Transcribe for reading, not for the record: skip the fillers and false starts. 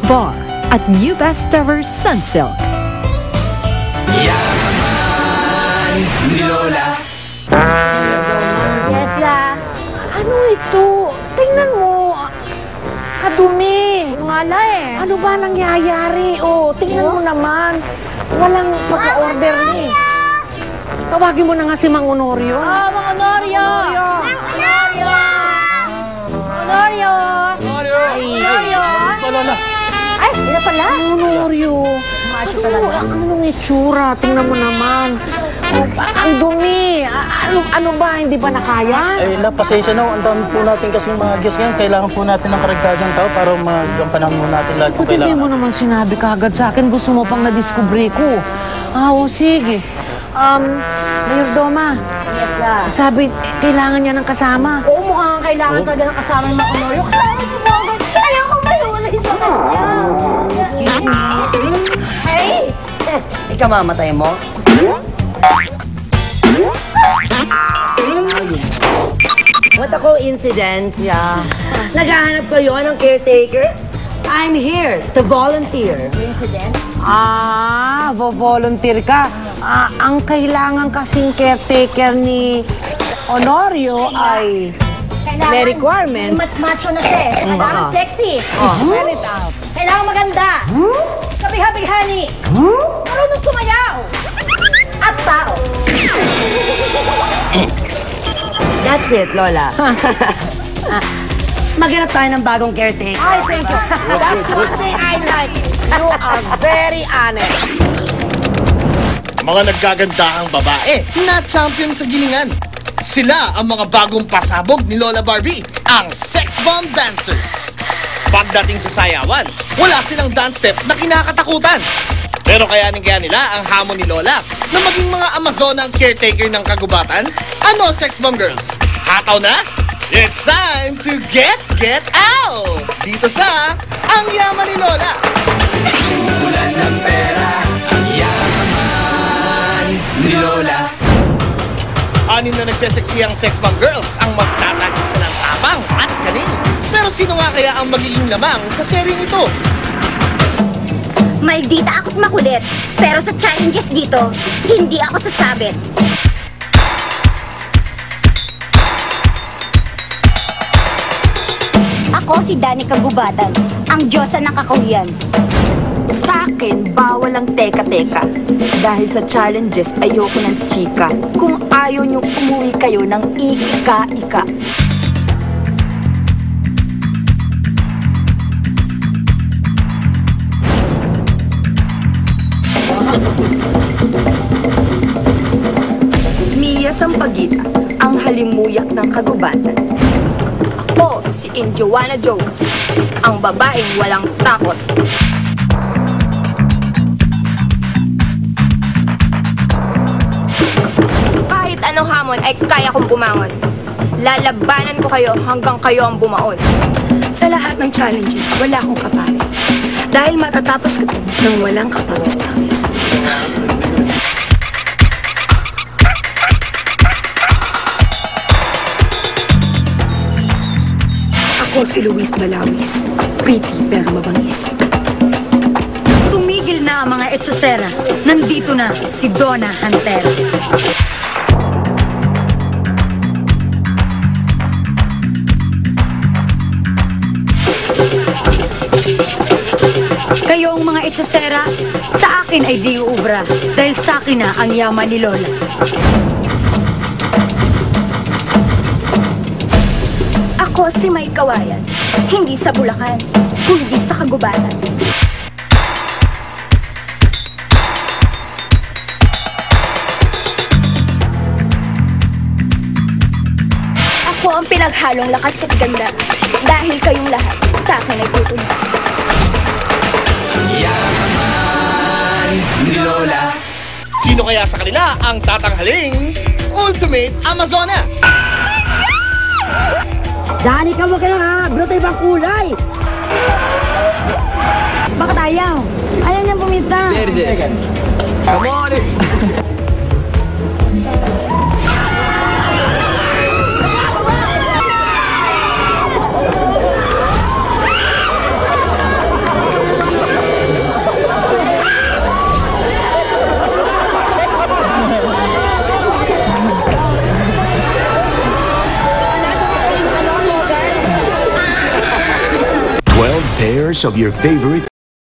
Bar at New Best Tower Sunsilk. Yaman ni Lola. Yes, La. Ano ito? Tingnan mo. Kadumi. Ngala eh. Ano ba nangyayari? Oh, tingnan mo naman. Walang pagka-order ni. Tawagin mo na nga si Mang Honorio. Mang Honorio! Mang Honorio! Honorio! Honorio! Lola. Ay, ina pala. Mang Honorio. Masyo talaga. Anong itsura? Tingnan mo naman. Oh, ang dumi. Ano ba? Hindi ba nakaya? Eh, pasensya na. Ang dami po natin kasi mga guests ngayon. Kailangan po natin ng karagdagang tao para magampanan mo natin lahat ng Ba't hindi kailangan. mo naman sinabi kaagad sa akin? Gusto mo pang na-discovery ko. Sige. Mayordoma. Yes, La. Sabi, kailangan niya ng kasama. Oo, mukhang kailangan talaga ng kasama ng Mang Honorio. Kailangan si Bogart. Kaya ko mayulay sa kanya. Excuse me. Hey! Ikaw mamatay mo? What a coincidence. Yeah. Naghahanap kayo ng caretaker? I'm here to volunteer. Coincidence? Volunteer ka. Ang kailangan kasing caretaker ni Honorio ay may requirements. Mas macho na siya eh. Kailangan sexy. Spell it out. Kailangan maganda. Kabiha-bihani. Marunong sumayaw. At tao. That's it, Lola. Maghanap tayo ng bagong caretaker. Ay, thank you. That's one thing I like. You are very honest. Mga nagkagandahang babae na champion sa gilingan. Sila ang mga bagong pasabog ni Lola Barbie, ang Sex Bomb Dancers. Pagdating sa sayawan, wala silang dance step na kinakatakutan. Pero kayanin kaya nila ang hamon ni Lola na maging mga Amazonang caretaker ng kagubatan? Ano, Sex Bomb Girls? Hataw na? It's time to get out! Dito sa Ang Yaman ni Lola. Ulan ng pera. Ang yaman ni Lola. Anim na nagseseksiyang Sex Bomb Girls ang magtatagisa ng tapang at galing. Pero sino nga kaya ang magiging lamang sa seryeng ito? Maldita ako't makulit, pero sa challenges dito, hindi ako sasabit. Ako si Dani Kagubatan, ang diyosa ng kakahuyan. Sa akin, bawal ang teka-teka. Dahil sa challenges, ayoko ng chika. Kung ayaw nyo, umuwi kayo ng ika-ika. Mia Sampaguita, ang halimuyak ng kagubatan. Ako si Joanna Jones, ang babaeng walang takot. Kahit anong hamon ay kaya kong bumangon. Lalabanan ko kayo hanggang kayo ang bumaon. Sa lahat ng challenges, wala akong kapares. Dahil matatapos ko ito nang walang kapawis-pawis. Ako si Luis Malawis. Pretty pero mabangis. Tumigil na ang mga etsosera. Nandito na si Donna Hunter. Kayong mga etsosera, sa akin ay di uubra dahil sa akin na ang yaman ni Lola. Ako si May Kawayan. Hindi sa Bulacan, kundi sa kagubatan. Ako ang pinaghalong lakas at ganda. Dahil kayong lahat sa akin ay tutunan. Yaman ni Lola. Sino kaya sa kanila ang tatanghaling Ultimate Amazona? Dani ka mo kayo ha! Bro tayo bang kulay! Baka tayo. Ayaw niyang puminta. Come on. winners of your favorite